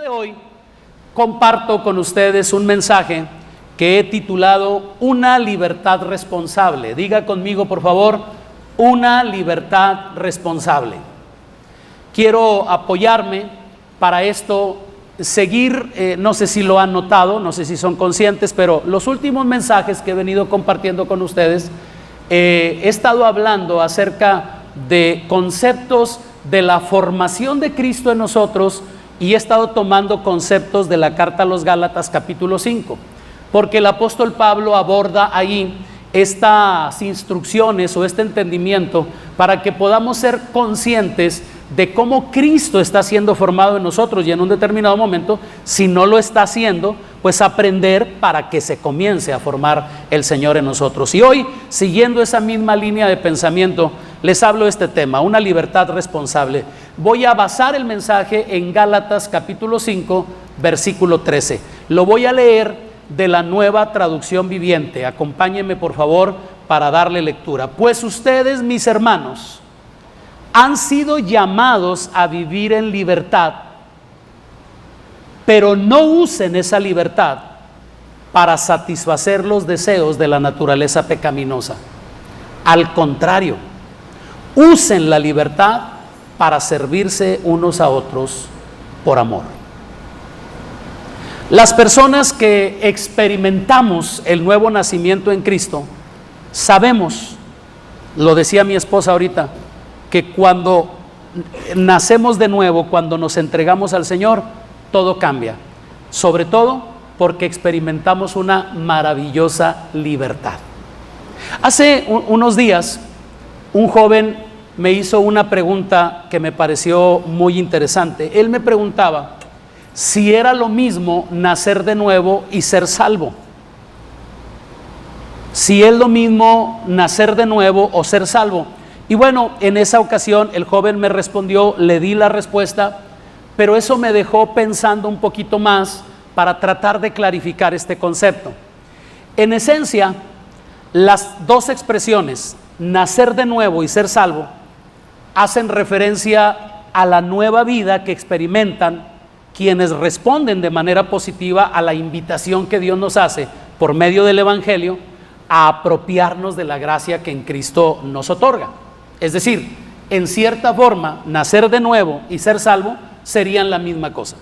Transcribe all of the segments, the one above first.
de hoy comparto con ustedes un mensaje que he titulado Una libertad responsable. Diga conmigo, por favor, una libertad responsable. Quiero apoyarme para esto, seguir, no sé si lo han notado, no sé si son conscientes, pero los últimos mensajes que he venido compartiendo con ustedes, he estado hablando acerca de conceptos de la formación de Cristo en nosotros y he estado tomando conceptos de la carta a los Gálatas capítulo 5, porque el apóstol Pablo aborda ahí estas instrucciones o este entendimiento para que podamos ser conscientes de cómo Cristo está siendo formado en nosotros y en un determinado momento, si no lo está haciendo, pues aprender para que se comience a formar el Señor en nosotros. Y hoy, siguiendo esa misma línea de pensamiento, les hablo de este tema, una libertad responsable. Voy a basar el mensaje en Gálatas capítulo 5, versículo 13. Lo voy a leer de la Nueva Traducción Viviente. Acompáñenme por favor para darle lectura. Pues ustedes, mis hermanos, han sido llamados a vivir en libertad, pero no usen esa libertad para satisfacer los deseos de la naturaleza pecaminosa. Al contrario, usen la libertad para servirse unos a otros por amor. Las personas que experimentamos el nuevo nacimiento en Cristo, sabemos, lo decía mi esposa ahorita, que cuando nacemos de nuevo, cuando nos entregamos al Señor, todo cambia, sobre todo porque experimentamos una maravillosa libertad. Hace unos días, un joven me hizo una pregunta que me pareció muy interesante. Él me preguntaba si era lo mismo nacer de nuevo y ser salvo. Si es lo mismo nacer de nuevo o ser salvo. Y bueno, en esa ocasión el joven me respondió, le di la respuesta, pero eso me dejó pensando un poquito más para tratar de clarificar este concepto. En esencia, las dos expresiones, nacer de nuevo y ser salvo, hacen referencia a la nueva vida que experimentan quienes responden de manera positiva a la invitación que Dios nos hace por medio del Evangelio a apropiarnos de la gracia que en Cristo nos otorga. Es decir, en cierta forma, nacer de nuevo y ser salvo serían la misma cosa.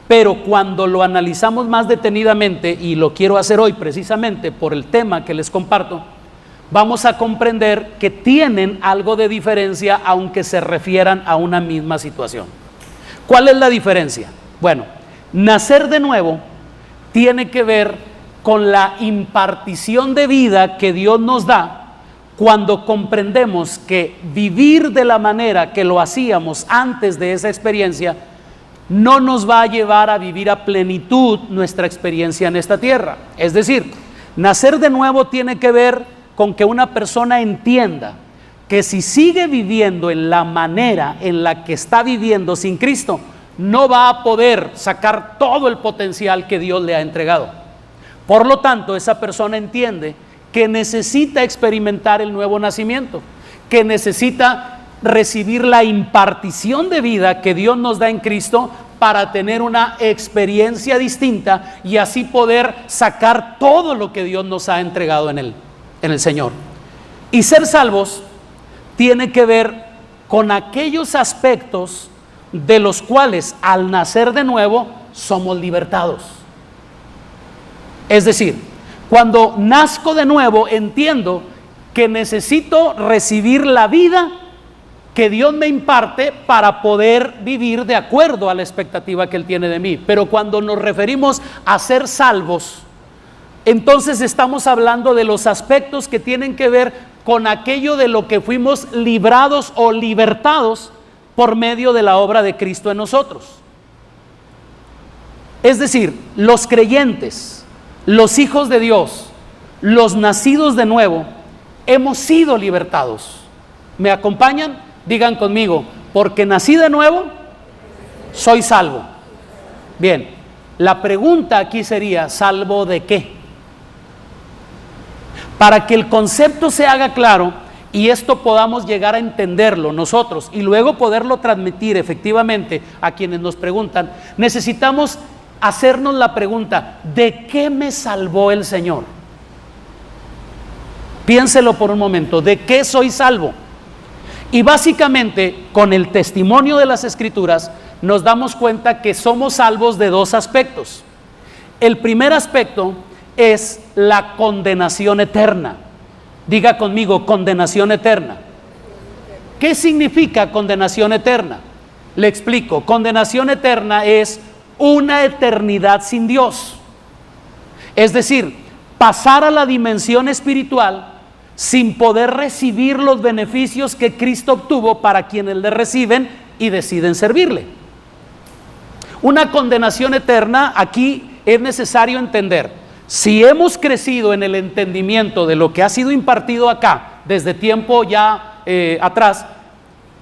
Pero cuando lo analizamos más detenidamente, y lo quiero hacer hoy precisamente por el tema que les comparto, vamos a comprender que tienen algo de diferencia aunque se refieran a una misma situación. ¿Cuál es la diferencia? Bueno, nacer de nuevo tiene que ver con la impartición de vida que Dios nos da cuando comprendemos que vivir de la manera que lo hacíamos antes de esa experiencia no nos va a llevar a vivir a plenitud nuestra experiencia en esta tierra. Es decir, nacer de nuevo tiene que ver con que una persona entienda que si sigue viviendo en la manera en la que está viviendo sin Cristo, no va a poder sacar todo el potencial que Dios le ha entregado. Por lo tanto, esa persona entiende que necesita experimentar el nuevo nacimiento, que necesita recibir la impartición de vida que Dios nos da en Cristo para tener una experiencia distinta y así poder sacar todo lo que Dios nos ha entregado en el Señor. Y ser salvos tiene que ver con aquellos aspectos de los cuales al nacer de nuevo somos libertados. Es decir, cuando nazco de nuevo entiendo que necesito recibir la vida que Dios me imparte para poder vivir de acuerdo a la expectativa que Él tiene de mí. Pero cuando nos referimos a ser salvos, entonces estamos hablando de los aspectos que tienen que ver con aquello de lo que fuimos librados o libertados por medio de la obra de Cristo en nosotros. Es decir, los creyentes, los hijos de Dios, los nacidos de nuevo, hemos sido libertados. ¿Me acompañan? Digan conmigo, porque nací de nuevo, soy salvo. Bien, la pregunta aquí sería, ¿salvo de qué? Para que el concepto se haga claro, y esto podamos llegar a entenderlo nosotros y luego poderlo transmitir efectivamente a quienes nos preguntan, necesitamos hacernos la pregunta: ¿de qué me salvó el Señor? Piénselo por un momento, ¿de qué soy salvo? Y básicamente, con el testimonio de las Escrituras, nos damos cuenta que somos salvos de dos aspectos. El primer aspecto es la condenación eterna. Diga conmigo, condenación eterna. ¿Qué significa condenación eterna? Le explico. Condenación eterna es una eternidad sin Dios. Es decir, pasar a la dimensión espiritual sin poder recibir los beneficios que Cristo obtuvo para quienes le reciben y deciden servirle. Una condenación eterna, aquí es necesario entender, si hemos crecido en el entendimiento de lo que ha sido impartido acá desde tiempo ya atrás,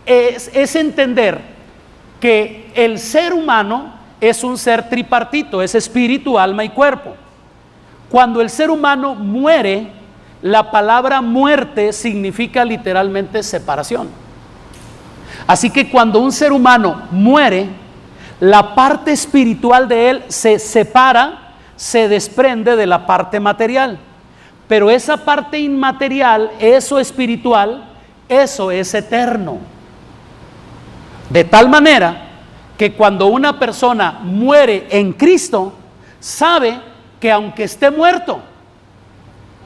es entender que el ser humano es un ser tripartito, es espíritu, alma y cuerpo. Cuando el ser humano muere, la palabra muerte significa literalmente separación. Así que cuando un ser humano muere, la parte espiritual de él se separa, se desprende de la parte material. Pero esa parte inmaterial, eso espiritual, eso es eterno. De tal manera que cuando una persona muere en Cristo, sabe que aunque esté muerto,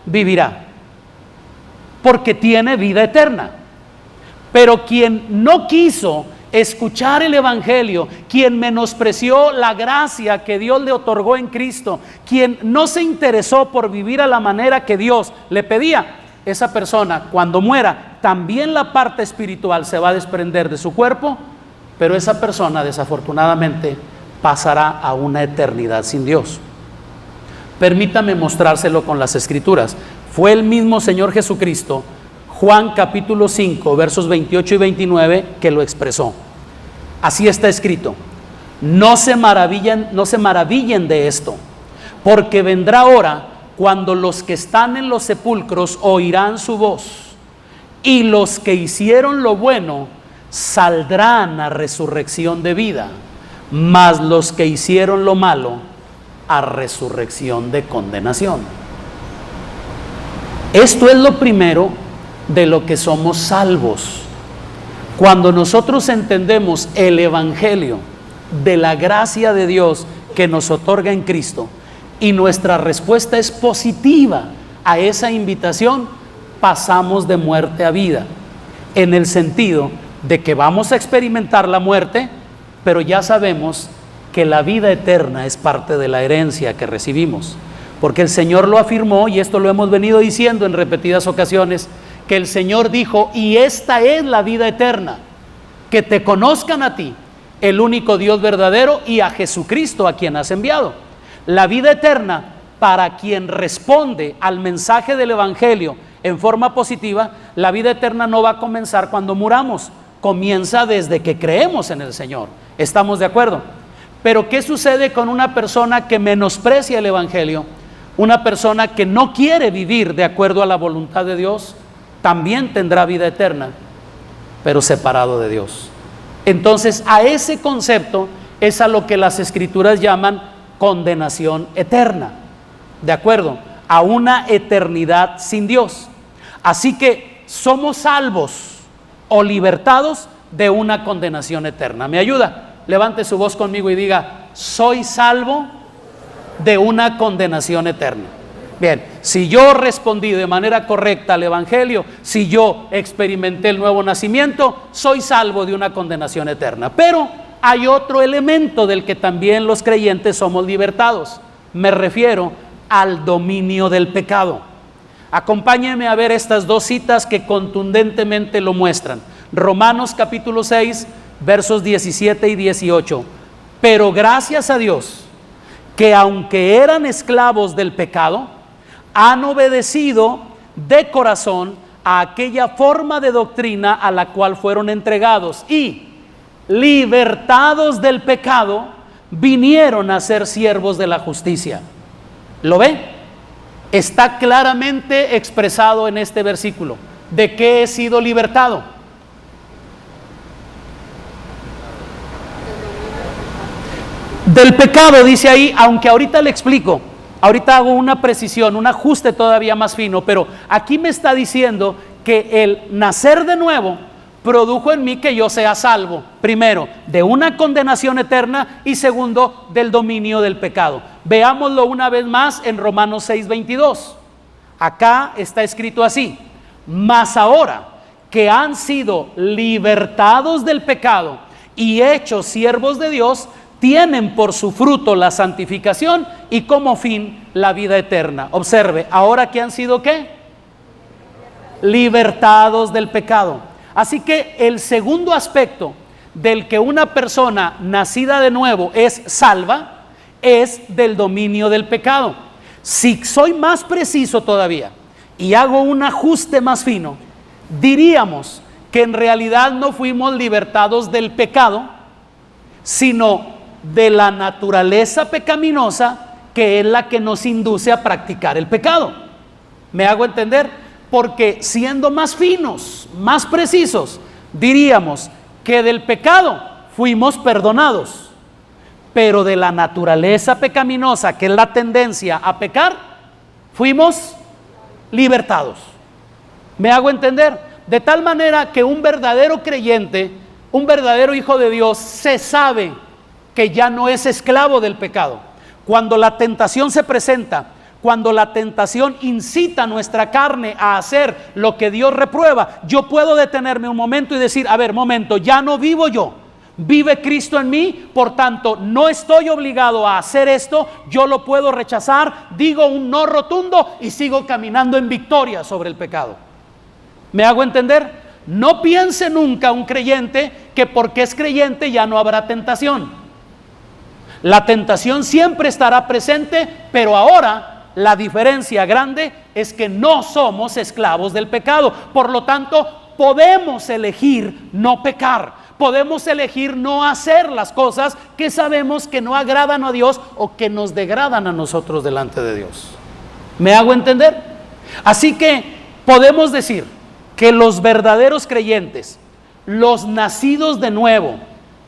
vivirá, porque tiene vida eterna. Pero quien no quiso escuchar el Evangelio, quien menospreció la gracia que Dios le otorgó en Cristo, quien no se interesó por vivir a la manera que Dios le pedía, esa persona cuando muera, también la parte espiritual se va a desprender de su cuerpo, pero esa persona desafortunadamente pasará a una eternidad sin Dios. Permítame mostrárselo con las Escrituras. Fue el mismo Señor Jesucristo, Juan capítulo 5, versos 28 y 29, que lo expresó. Así está escrito: no se maravillen de esto, porque vendrá hora cuando los que están en los sepulcros oirán su voz, y los que hicieron lo bueno saldrán a resurrección de vida, mas los que hicieron lo malo a resurrección de condenación. Esto es lo primero de lo que somos salvos. Cuando nosotros entendemos el Evangelio de la gracia de Dios que nos otorga en Cristo y nuestra respuesta es positiva a esa invitación, pasamos de muerte a vida, en el sentido de que vamos a experimentar la muerte, pero ya sabemos que la vida eterna es parte de la herencia que recibimos, porque el Señor lo afirmó, y esto lo hemos venido diciendo en repetidas ocasiones, que el Señor dijo: y esta es la vida eterna, que te conozcan a ti, el único Dios verdadero, y a Jesucristo a quien has enviado. La vida eterna, para quien responde al mensaje del Evangelio en forma positiva, la vida eterna no va a comenzar cuando muramos, comienza desde que creemos en el Señor. ¿Estamos de acuerdo? Pero ¿qué sucede con una persona que menosprecia el Evangelio? Una persona que no quiere vivir de acuerdo a la voluntad de Dios, también tendrá vida eterna, pero separado de Dios. Entonces, a ese concepto es a lo que las Escrituras llaman condenación eterna, ¿de acuerdo? A una eternidad sin Dios. Así que somos salvos o libertados de una condenación eterna. ¿Me ayuda? Levante su voz conmigo y diga: soy salvo de una condenación eterna. Bien, si yo respondí de manera correcta al Evangelio, si yo experimenté el nuevo nacimiento, soy salvo de una condenación eterna. Pero hay otro elemento del que también los creyentes somos libertados. Me refiero al dominio del pecado. Acompáñenme a ver estas dos citas que contundentemente lo muestran. Romanos capítulo 6, versos 17 y 18. Pero gracias a Dios, que aunque eran esclavos del pecado, han obedecido de corazón a aquella forma de doctrina a la cual fueron entregados, y libertados del pecado, vinieron a ser siervos de la justicia. ¿Lo ve? Está claramente expresado en este versículo. ¿De qué he sido libertado? Del pecado, dice ahí, aunque ahorita le explico, ahorita hago una precisión, un ajuste todavía más fino, pero aquí me está diciendo que el nacer de nuevo produjo en mí que yo sea salvo, primero, de una condenación eterna y segundo, del dominio del pecado. Veámoslo una vez más en Romanos 6:22. Acá está escrito así: mas ahora que han sido libertados del pecado y hechos siervos de Dios, tienen por su fruto la santificación y como fin la vida eterna. Observe, ahora que han sido ¿qué? Libertados del pecado. Así que el segundo aspecto del que una persona nacida de nuevo es salva es del dominio del pecado. Si soy más preciso todavía y hago un ajuste más fino, diríamos que en realidad no fuimos libertados del pecado, sino de la naturaleza pecaminosa, que es la que nos induce a practicar el pecado. ¿Me hago entender? Porque siendo más finos, más precisos, diríamos que del pecado fuimos perdonados, pero de la naturaleza pecaminosa, que es la tendencia a pecar, fuimos libertados. ¿Me hago entender? De tal manera que un verdadero creyente, un verdadero hijo de Dios, se sabe que ya no es esclavo del pecado. Cuando la tentación se presenta, cuando la tentación incita a nuestra carne a hacer lo que Dios reprueba, yo puedo detenerme un momento y decir: a ver, momento, ya no vivo yo, vive Cristo en mí, por tanto no estoy obligado a hacer esto, yo lo puedo rechazar, digo un no rotundo y sigo caminando en victoria sobre el pecado. ¿Me hago entender? No piense nunca un creyente que porque es creyente ya no habrá tentación. La tentación siempre estará presente, pero ahora la diferencia grande es que no somos esclavos del pecado. Por lo tanto, podemos elegir no pecar, podemos elegir no hacer las cosas que sabemos que no agradan a Dios o que nos degradan a nosotros delante de Dios. ¿Me hago entender? Así que podemos decir que los verdaderos creyentes, los nacidos de nuevo,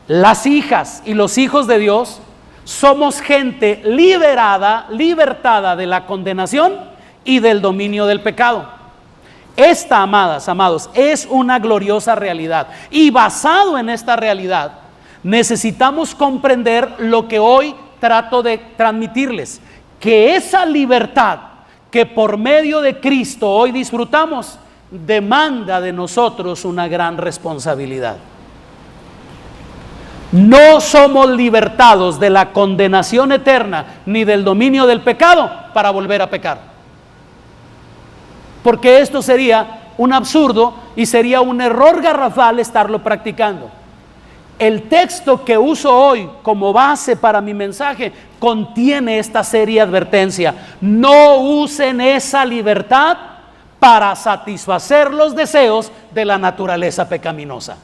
las hijas y los hijos de Dios, somos gente libertada de la condenación y del dominio del pecado. Esta, amados, es una gloriosa realidad. Y basado en esta realidad, necesitamos comprender lo que hoy trato de transmitirles: que esa libertad que por medio de Cristo hoy disfrutamos, demanda de nosotros una gran responsabilidad. No somos libertados de la condenación eterna ni del dominio del pecado para volver a pecar, porque esto sería un absurdo y sería un error garrafal estarlo practicando. El texto que uso hoy como base para mi mensaje contiene esta seria advertencia: no usen esa libertad para satisfacer los deseos de la naturaleza pecaminosa.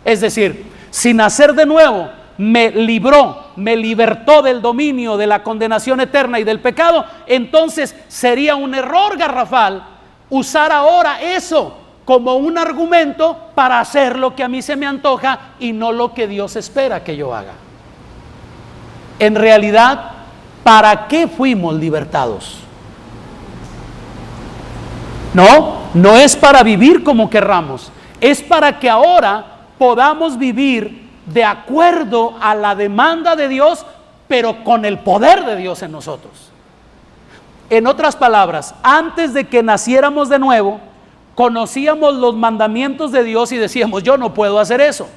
Es decir, si nacer de nuevo me libertó del dominio de la condenación eterna y del pecado, entonces sería un error garrafal usar ahora eso como un argumento para hacer lo que a mí se me antoja y no lo que Dios espera que yo haga. En realidad, ¿para qué fuimos libertados? No es para vivir como querramos, es para que ahora podamos vivir de acuerdo a la demanda de Dios, pero con el poder de Dios en nosotros. En otras palabras, antes de que naciéramos de nuevo, conocíamos los mandamientos de Dios y decíamos: yo no puedo hacer eso.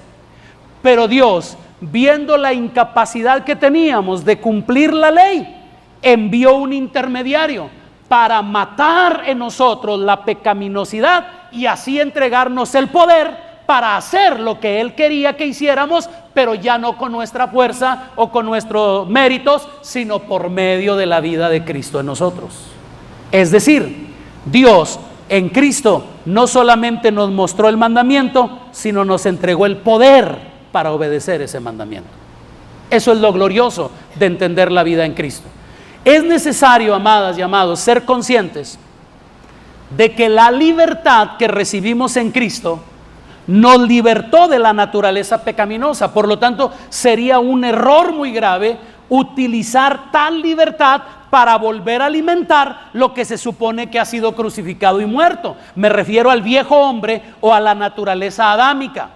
Pero Dios, viendo la incapacidad que teníamos de cumplir la ley, envió un intermediario para matar en nosotros la pecaminosidad y así entregarnos el poder para hacer lo que Él quería que hiciéramos, pero ya no con nuestra fuerza o con nuestros méritos, sino por medio de la vida de Cristo en nosotros. Es decir, Dios en Cristo no solamente nos mostró el mandamiento, sino nos entregó el poder para obedecer ese mandamiento. Eso es lo glorioso de entender la vida en Cristo. Es necesario, amadas y amados, ser conscientes de que la libertad que recibimos en Cristo nos libertó de la naturaleza pecaminosa. Por lo tanto, sería un error muy grave utilizar tal libertad para volver a alimentar lo que se supone que ha sido crucificado y muerto. Me refiero al viejo hombre o a la naturaleza adámica.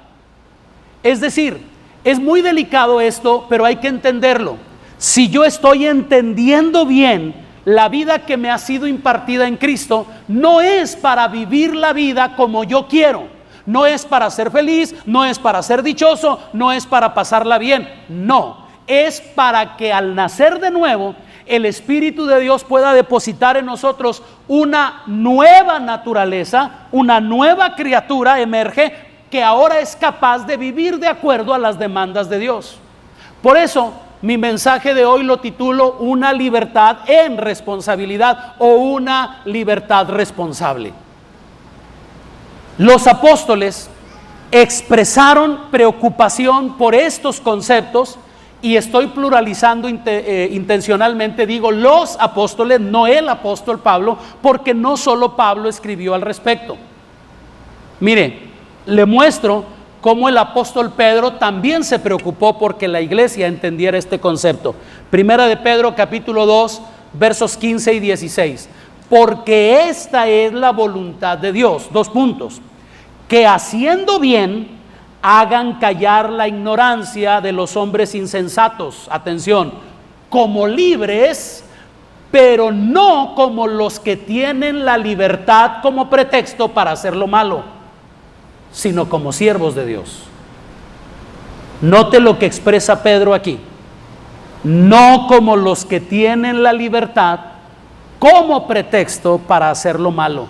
Es decir, es muy delicado esto, pero hay que entenderlo. Si yo estoy entendiendo bien la vida que me ha sido impartida en Cristo, no es para vivir la vida como yo quiero, no es para ser feliz, no es para ser dichoso, no es para pasarla bien, no, es para que al nacer de nuevo, el Espíritu de Dios pueda depositar en nosotros una nueva naturaleza, una nueva criatura emerge que ahora es capaz de vivir de acuerdo a las demandas de Dios. Por eso, mi mensaje de hoy lo titulo Una libertad en responsabilidad o una libertad responsable. Los apóstoles expresaron preocupación por estos conceptos, y estoy pluralizando intencionalmente, digo los apóstoles, no el apóstol Pablo, porque no solo Pablo escribió al respecto. Mire, le muestro cómo el apóstol Pedro también se preocupó porque la iglesia entendiera este concepto. Primera de Pedro capítulo 2 versos 15 y 16. Porque esta es la voluntad de Dios, dos puntos, que haciendo bien hagan callar la ignorancia de los hombres insensatos, atención, como libres, pero no como los que tienen la libertad como pretexto para hacer lo malo, sino como siervos de Dios. Note lo que expresa Pedro aquí. No como los que tienen la libertad como pretexto para hacer lo malo,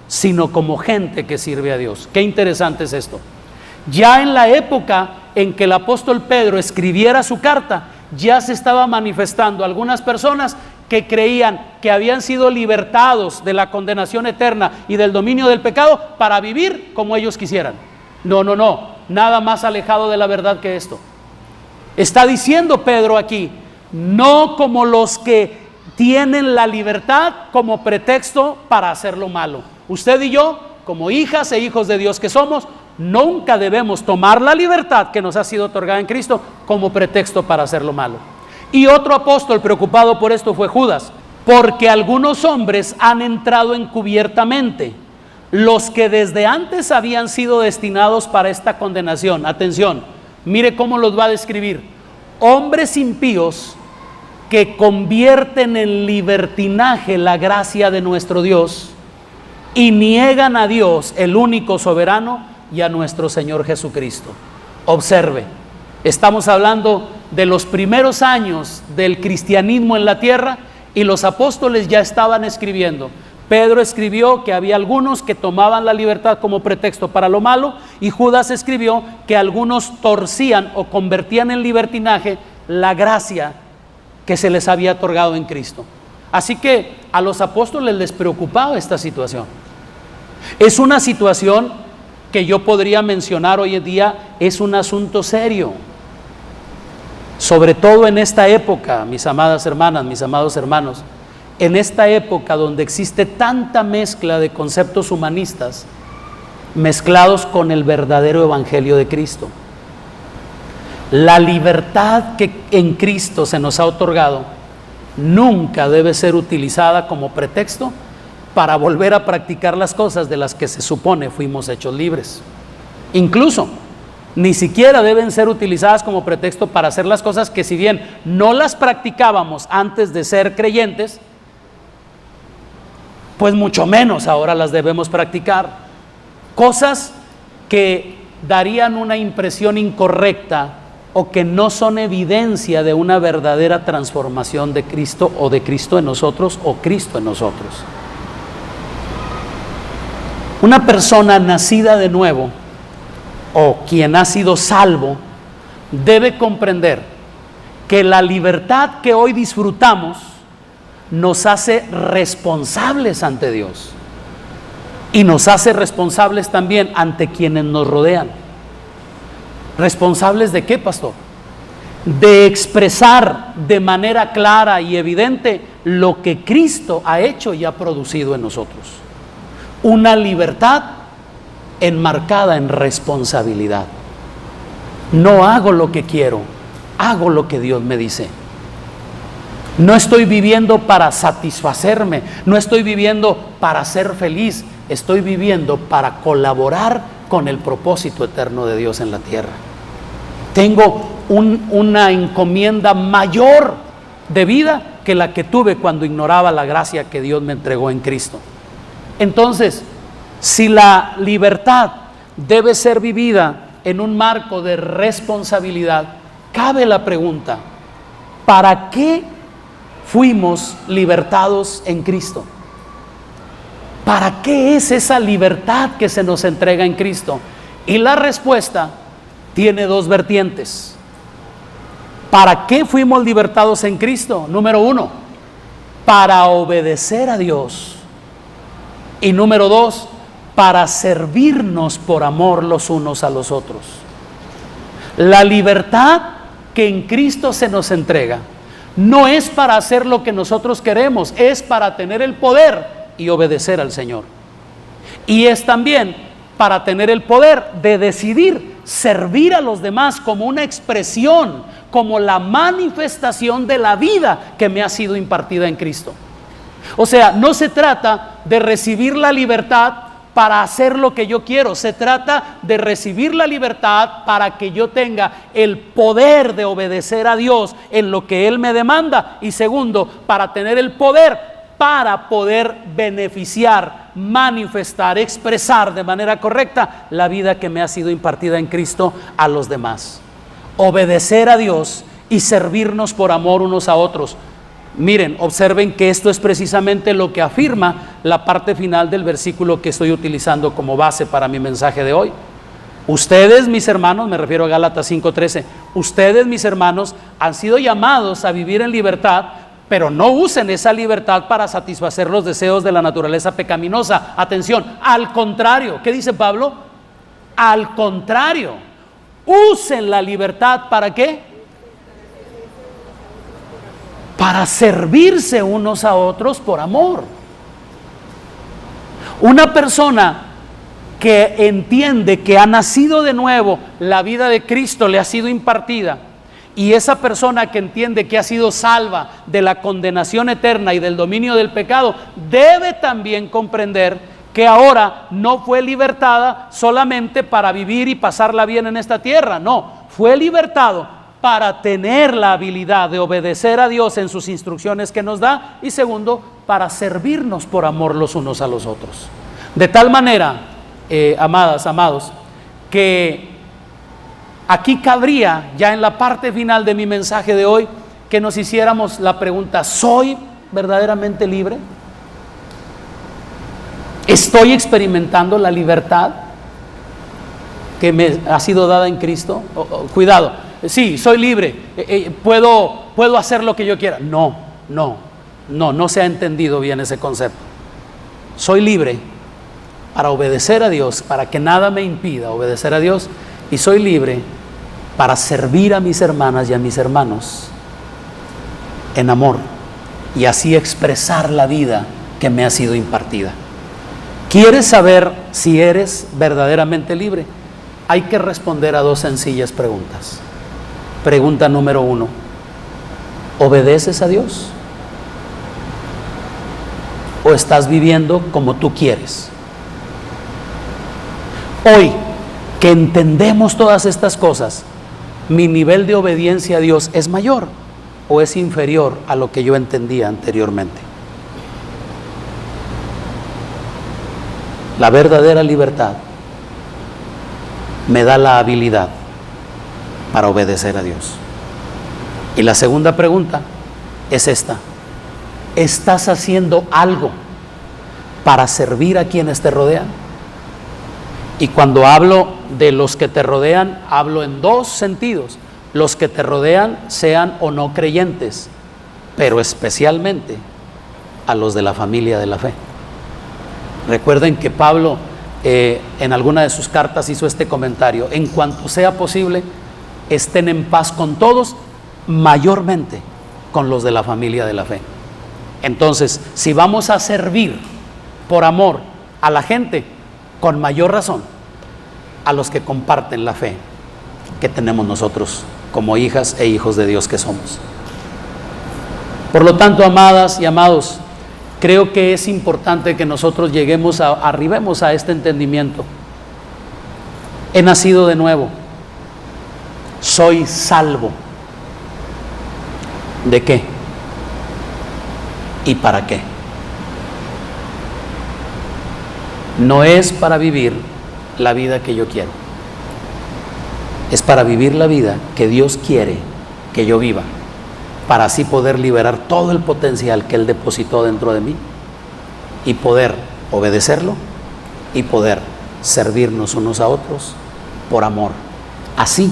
sino como gente que sirve a Dios. Qué interesante es esto. Ya en la época en que el apóstol Pedro escribiera su carta, ya se estaba manifestando algunas personas que creían que habían sido libertados de la condenación eterna y del dominio del pecado para vivir como ellos quisieran. No, nada más alejado de la verdad que esto. Está diciendo Pedro aquí, no como los que tienen la libertad como pretexto para hacer lo malo. Usted y yo, como hijas e hijos de Dios que somos, nunca debemos tomar la libertad que nos ha sido otorgada en Cristo como pretexto para hacer lo malo. Y otro apóstol preocupado por esto fue Judas, porque algunos hombres han entrado encubiertamente, los que desde antes habían sido destinados para esta condenación. Atención, mire cómo los va a describir: hombres impíos que convierten en libertinaje la gracia de nuestro Dios y niegan a Dios, el único soberano, y a nuestro Señor Jesucristo. Observe, estamos hablando de los primeros años del cristianismo en la tierra, y los apóstoles ya estaban escribiendo. Pedro escribió que había algunos que tomaban la libertad como pretexto para lo malo, y Judas escribió que algunos torcían o convertían en libertinaje la gracia que se les había otorgado en Cristo. Así que a los apóstoles les preocupaba esta situación. Es una situación que yo podría mencionar hoy en día, es un asunto serio, sobre todo en esta época, mis amadas hermanas, mis amados hermanos, en esta época donde existe tanta mezcla de conceptos humanistas mezclados con el verdadero evangelio de Cristo. La libertad que en Cristo se nos ha otorgado nunca debe ser utilizada como pretexto para volver a practicar las cosas de las que se supone fuimos hechos libres. Incluso, ni siquiera deben ser utilizadas como pretexto para hacer las cosas que, si bien no las practicábamos antes de ser creyentes, pues mucho menos ahora las debemos practicar. Cosas que darían una impresión incorrecta o que no son evidencia de una verdadera transformación de Cristo, o de Cristo en nosotros, o Cristo en nosotros. Una persona nacida de nuevo, o quien ha sido salvo, debe comprender que la libertad que hoy disfrutamos nos hace responsables ante Dios, y nos hace responsables también ante quienes nos rodean. ¿Responsables de qué, pastor? De expresar de manera clara y evidente lo que Cristo ha hecho y ha producido en nosotros. una libertad enmarcada en responsabilidad. No hago lo que quiero, hago lo que Dios me dice. No estoy viviendo para satisfacerme, no estoy viviendo para ser feliz, estoy viviendo para colaborar con el propósito eterno de Dios en la tierra. Tengo una encomienda mayor de vida que la que tuve cuando ignoraba la gracia que Dios me entregó en Cristo. Entonces, si la libertad debe ser vivida en un marco de responsabilidad, cabe la pregunta: ¿para qué fuimos libertados en Cristo? ¿Para qué es esa libertad que se nos entrega en Cristo? Y la respuesta tiene dos vertientes. ¿Para qué fuimos libertados en Cristo? Número uno, para obedecer a Dios. Y número dos, para servirnos por amor los unos a los otros. La libertad que en Cristo se nos entrega no es para hacer lo que nosotros queremos, es para tener el poder y obedecer al Señor. Y es también para tener el poder de decidir servir a los demás como una expresión, como la manifestación de la vida que me ha sido impartida en Cristo. O sea, no se trata de recibir la libertad para hacer lo que yo quiero, se trata de recibir la libertad para que yo tenga el poder de obedecer a Dios en lo que Él me demanda, y segundo, para tener el poder para poder beneficiar, manifestar, expresar de manera correcta la vida que me ha sido impartida en Cristo a los demás. Obedecer a Dios y servirnos por amor unos a otros. Miren, observen que esto es precisamente lo que afirma la parte final del versículo que estoy utilizando como base para mi mensaje de hoy. Ustedes, mis hermanos, me refiero a Gálatas 5:13, ustedes, mis hermanos, han sido llamados a vivir en libertad, pero no usen esa libertad para satisfacer los deseos de la naturaleza pecaminosa. Atención, al contrario, ¿qué dice Pablo? Al contrario, usen la libertad, ¿para qué? Para servirse unos a otros por amor. Una persona que entiende que ha nacido de nuevo, la vida de Cristo le ha sido impartida, y esa persona que entiende que ha sido salva de la condenación eterna y del dominio del pecado, debe también comprender que ahora no fue libertada solamente para vivir y pasarla bien en esta tierra. No, fue libertado para tener la habilidad de obedecer a Dios en sus instrucciones que nos da, y segundo, para servirnos por amor los unos a los otros. De tal manera, amadas, amados, que aquí cabría, ya en la parte final de mi mensaje de hoy, que nos hiciéramos la pregunta: ¿soy verdaderamente libre? ¿Estoy experimentando la libertad que me ha sido dada en Cristo? Cuidado, sí, soy libre, puedo hacer lo que yo quiera. No se ha entendido bien ese concepto. Soy libre para obedecer a Dios, para que nada me impida obedecer a Dios, y soy libre para servir a mis hermanas y a mis hermanos en amor, y así expresar la vida que me ha sido impartida. ¿Quieres saber si eres verdaderamente libre? Hay que responder a dos sencillas preguntas. Pregunta número uno: ¿obedeces a Dios? ¿O estás viviendo como tú quieres? Hoy que entendemos todas estas cosas, ¿mi nivel de obediencia a Dios es mayor o es inferior a lo que yo entendía anteriormente? La verdadera libertad me da la habilidad para obedecer a Dios. Y la segunda pregunta es esta: ¿estás haciendo algo para servir a quienes te rodean? Y cuando hablo de los que te rodean, hablo en dos sentidos: los que te rodean, sean o no creyentes, pero especialmente a los de la familia de la fe. Recuerden que Pablo en alguna de sus cartas hizo este comentario: en cuanto sea posible, estén en paz con todos, mayormente con los de la familia de la fe. Entonces, si vamos a servir por amor a la gente, con mayor razón, a los que comparten la fe que tenemos nosotros como hijas e hijos de Dios que somos. Por lo tanto, amadas y amados, creo que es importante que nosotros arribemos a este entendimiento. He nacido de nuevo, soy salvo. ¿De qué? ¿Y para qué? No es para vivir la vida que yo quiero, es para vivir la vida que Dios quiere que yo viva, para así poder liberar todo el potencial que Él depositó dentro de mí y poder obedecerlo y poder servirnos unos a otros por amor. Así,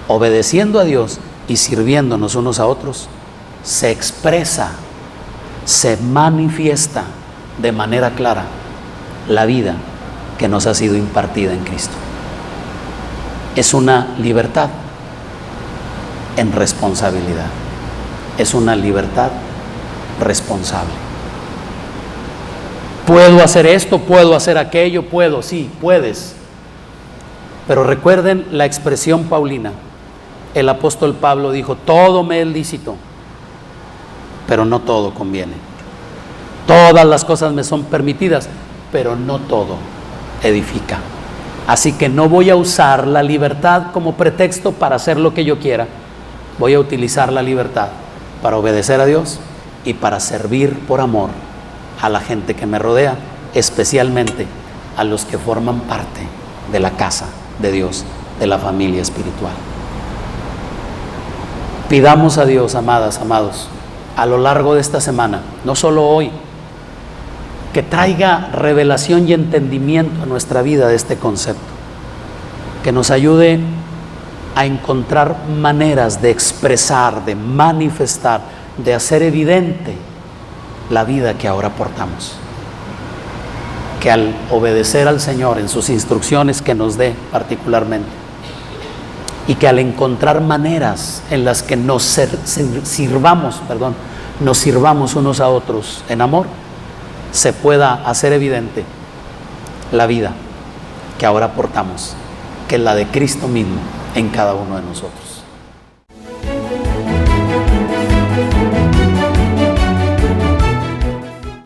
obedeciendo a Dios y sirviéndonos unos a otros, se expresa, se manifiesta de manera clara la vida que nos ha sido impartida en Cristo. Es una libertad en responsabilidad. Es una libertad responsable. Puedo hacer esto, puedo hacer aquello, puedo, sí, puedes. Pero recuerden la expresión paulina. El apóstol Pablo dijo: todo me es lícito, pero no todo conviene. Todas las cosas me son permitidas, pero no todo edifica. Así que no voy a usar la libertad como pretexto para hacer lo que yo quiera. Voy a utilizar la libertad para obedecer a Dios y para servir por amor a la gente que me rodea, especialmente a los que forman parte de la casa de Dios, de la familia espiritual. Pidamos a Dios, amadas, amados, a lo largo de esta semana, no solo hoy, que traiga revelación y entendimiento a nuestra vida de este concepto, que nos ayude a encontrar maneras de expresar, de manifestar, de hacer evidente la vida que ahora portamos. Que al obedecer al Señor en sus instrucciones que nos dé particularmente, y que al encontrar maneras en las que nos sirvamos unos a otros en amor, se pueda hacer evidente la vida que ahora portamos, que es la de Cristo mismo en cada uno de nosotros.